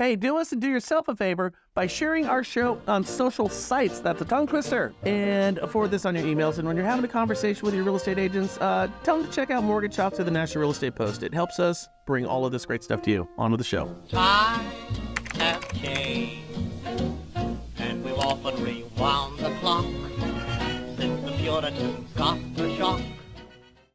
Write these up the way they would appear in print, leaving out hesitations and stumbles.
Hey, do us and do yourself a favor by sharing our show on social sites. That's a tongue twister. And forward this on your emails. And when you're having a conversation with your real estate agents, tell them to check out Mortgage Talks of the National Real Estate Post. It helps us bring all of this great stuff to you. On with the show. Times have changed, and we've often rewound the clock since the Puritans got the shock.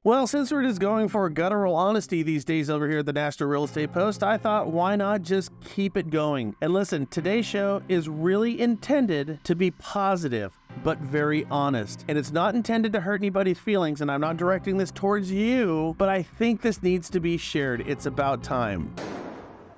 Well, since we're just going for guttural honesty these days over here at the National Real Estate Post, I thought, why not just keep it going? And listen, today's show is really intended to be positive, but very honest. And it's not intended to hurt anybody's feelings, and I'm not directing this towards you, but I think this needs to be shared. It's about time.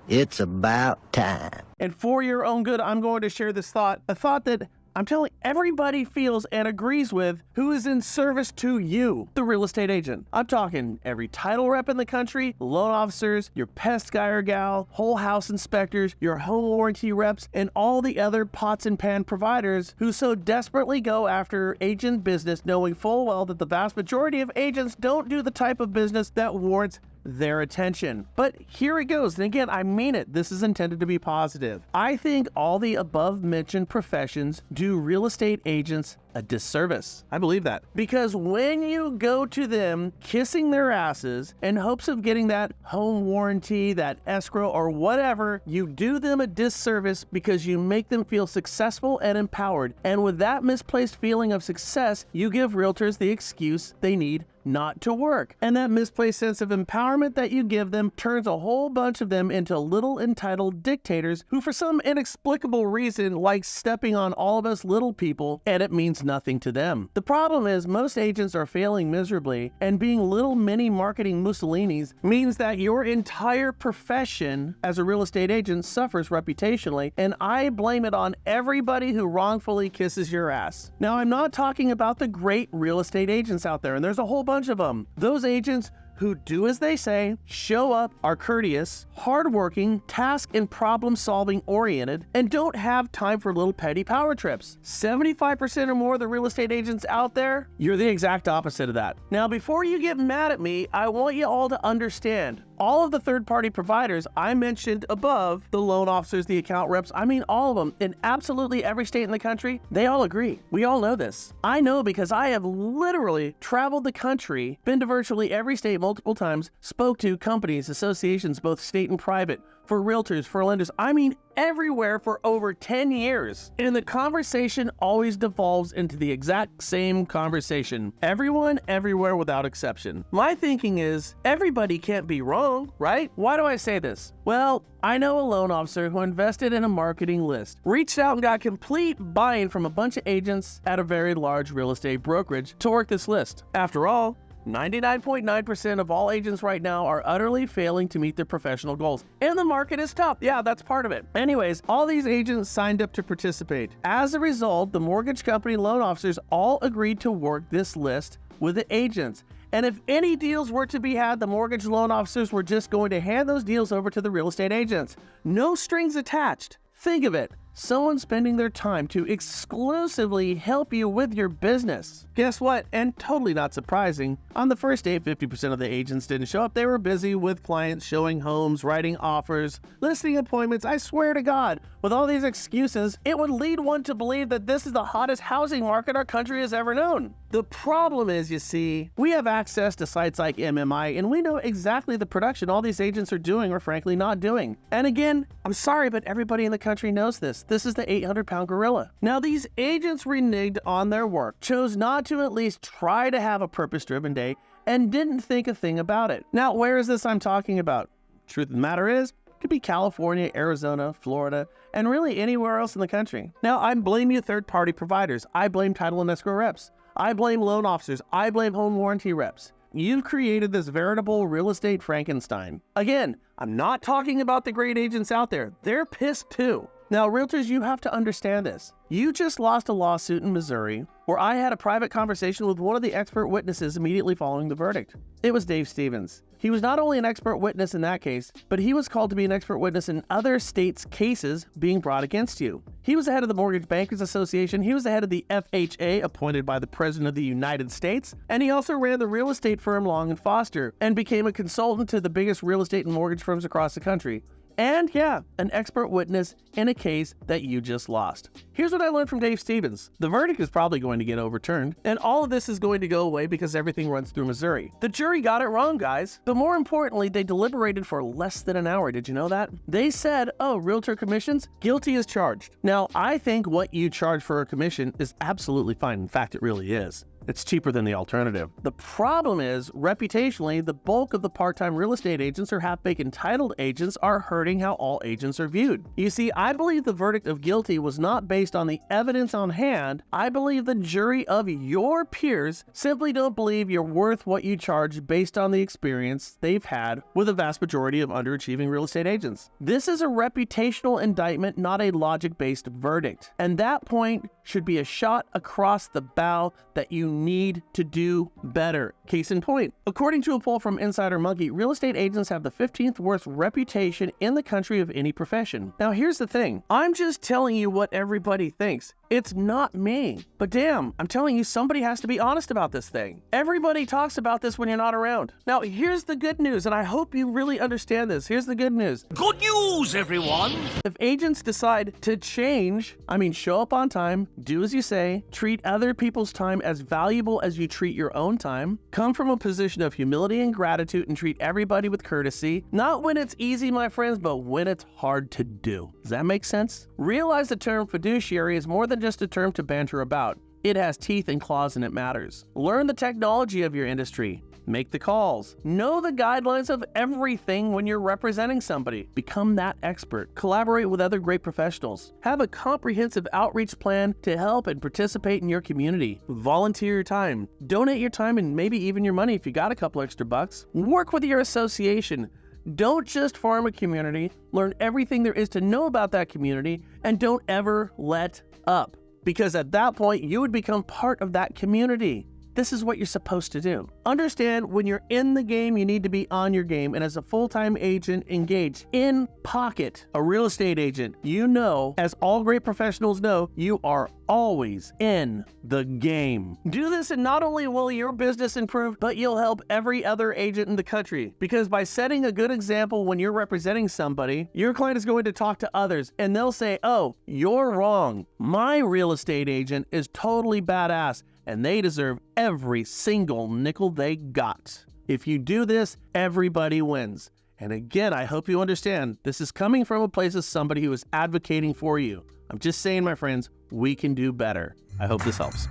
It's about time. And for your own good, I'm going to share this thought, a thought that I'm telling everybody feels and agrees with who is in service to you, the real estate agent. I'm talking every title rep in the country, loan officers, your pest guy or gal, whole house inspectors, your home warranty reps, and all the other pots and pan providers who so desperately go after agent business, knowing full well that the vast majority of agents don't do the type of business that warrants their attention. But here it goes. And again, I mean it. This is intended to be positive. I think all the above mentioned professions do real estate agents a disservice. I believe that. Because when you go to them kissing their asses in hopes of getting that home warranty, that escrow, or whatever, you do them a disservice because you make them feel successful and empowered. And with that misplaced feeling of success, you give realtors the excuse they need not to work. And that misplaced sense of empowerment that you give them turns a whole bunch of them into little entitled dictators who for some inexplicable reason like stepping on all of us little people, and it means nothing to them. The problem is most agents are failing miserably, and being little mini marketing Mussolinis means that your entire profession as a real estate agent suffers reputationally, and I blame it on everybody who wrongfully kisses your ass. Now, I'm not talking about the great real estate agents out there, and there's a whole bunch of them. Those agents who do as they say, show up, are courteous, hardworking, task and problem-solving oriented, and don't have time for little petty power trips. 75% or more of the real estate agents out there, you're the exact opposite of that. Now, before you get mad at me, I want you all to understand, all of the third-party providers I mentioned above, the loan officers, the account reps, I mean all of them, in absolutely every state in the country, they all agree. We all know this. I know because I have literally traveled the country, been to virtually every state multiple times, spoke to companies, associations, both state and private, for realtors, for lenders, I mean everywhere for over 10 years. And the conversation always devolves into the exact same conversation. Everyone, everywhere without exception. My thinking is, everybody can't be wrong, right? Why do I say this? Well, I know a loan officer who invested in a marketing list, reached out and got complete buy-in from a bunch of agents at a very large real estate brokerage to work this list. After all, 99.9% of all agents right now are utterly failing to meet their professional goals. And the market is tough. Yeah, that's part of it. Anyways, all these agents signed up to participate. As a result, the mortgage company loan officers all agreed to work this list with the agents. And if any deals were to be had, the mortgage loan officers were just going to hand those deals over to the real estate agents. No strings attached. Think of it. Someone spending their time to exclusively help you with your business. Guess what? And totally not surprising, on the first day, 50% of the agents didn't show up. They were busy with clients, showing homes, writing offers, listing appointments. I swear to God, with all these excuses, it would lead one to believe that this is the hottest housing market our country has ever known. The problem is, you see, we have access to sites like MMI, and we know exactly the production all these agents are doing or frankly not doing. And again, I'm sorry, but everybody in the country knows this. This is the 800-pound gorilla. Now, these agents reneged on their work, chose not to at least try to have a purpose-driven day, and didn't think a thing about it. Now, where is this I'm talking about? Truth of the matter is, it could be California, Arizona, Florida, and really anywhere else in the country. Now, I blame you third-party providers. I blame title and escrow reps. I blame loan officers. I blame home warranty reps. You've created this veritable real estate Frankenstein. Again, I'm not talking about the great agents out there. They're pissed too. Now, realtors, you have to understand this. You just lost a lawsuit in Missouri where I had a private conversation with one of the expert witnesses immediately following the verdict. It was Dave Stevens. He was not only an expert witness in that case, but he was called to be an expert witness in other states' cases being brought against you. He was the head of the Mortgage Bankers Association. He was the head of the FHA, appointed by the President of the United States. And he also ran the real estate firm Long & Foster and became a consultant to the biggest real estate and mortgage firms across the country. and yeah, an expert witness in a case that you just lost. Here's what I learned from Dave Stevens. The verdict is probably going to get overturned, and all of this is going to go away because everything runs through Missouri. The jury got it wrong, guys. But more importantly, they deliberated for less than an hour. Did you know that? They said, oh, realtor commissions, guilty as charged. Now, I think what you charge for a commission is absolutely fine. In fact, it really is. It's cheaper than the alternative. The problem is, reputationally, the bulk of the part-time real estate agents or half-baked entitled agents are hurting how all agents are viewed. You see, I believe the verdict of guilty was not based on the evidence on hand. I believe the jury of your peers simply don't believe you're worth what you charge based on the experience they've had with a vast majority of underachieving real estate agents. This is a reputational indictment, not a logic-based verdict. And that point should be a shot across the bow that you need to do better. Case in point, according to a poll from Insider Monkey, real estate agents have the 15th worst reputation in the country of any profession. Now here's the thing, I'm just telling you what everybody thinks. It's not me. But damn, I'm telling you, somebody has to be honest about this thing. Everybody talks about this when you're not around. Now, here's the good news, and I hope you really understand this. Here's the good news. Good news, everyone! If agents decide to change, show up on time, do as you say, treat other people's time as valuable as you treat your own time, come from a position of humility and gratitude, and treat everybody with courtesy, not when it's easy, my friends, but when it's hard to do. Does that make sense? Realize the term fiduciary is more than just a term to banter about. It has teeth and claws and it matters. Learn the technology of your industry. Make the calls. Know the guidelines of everything when you're representing somebody. Become that expert. Collaborate with other great professionals. Have a comprehensive outreach plan to help and participate in your community. Volunteer your time. Donate your time and maybe even your money if you got a couple extra bucks. Work with your association. Don't just farm a community. Learn everything there is to know about that community and don't ever let up. Because at that point, you would become part of that community. This is what you're supposed to do. Understand when you're in the game, you need to be on your game. And as a full-time agent engaged in pocket, a real estate agent, you know, as all great professionals know, you are always in the game. Do this and not only will your business improve, but you'll help every other agent in the country. Because by setting a good example when you're representing somebody, your client is going to talk to others and they'll say, oh, you're wrong. My real estate agent is totally badass and they deserve every single nickel they got. If you do this, everybody wins. And again, I hope you understand, this is coming from a place of somebody who is advocating for you. I'm just saying, my friends, we can do better. I hope this helps.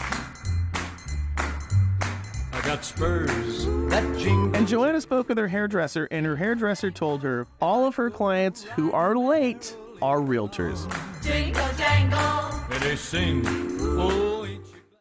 I got spurs that jingle. And Joanna spoke with her hairdresser, and her hairdresser told her all of her clients who are late are realtors. Jingle jangle. And they sing, oh,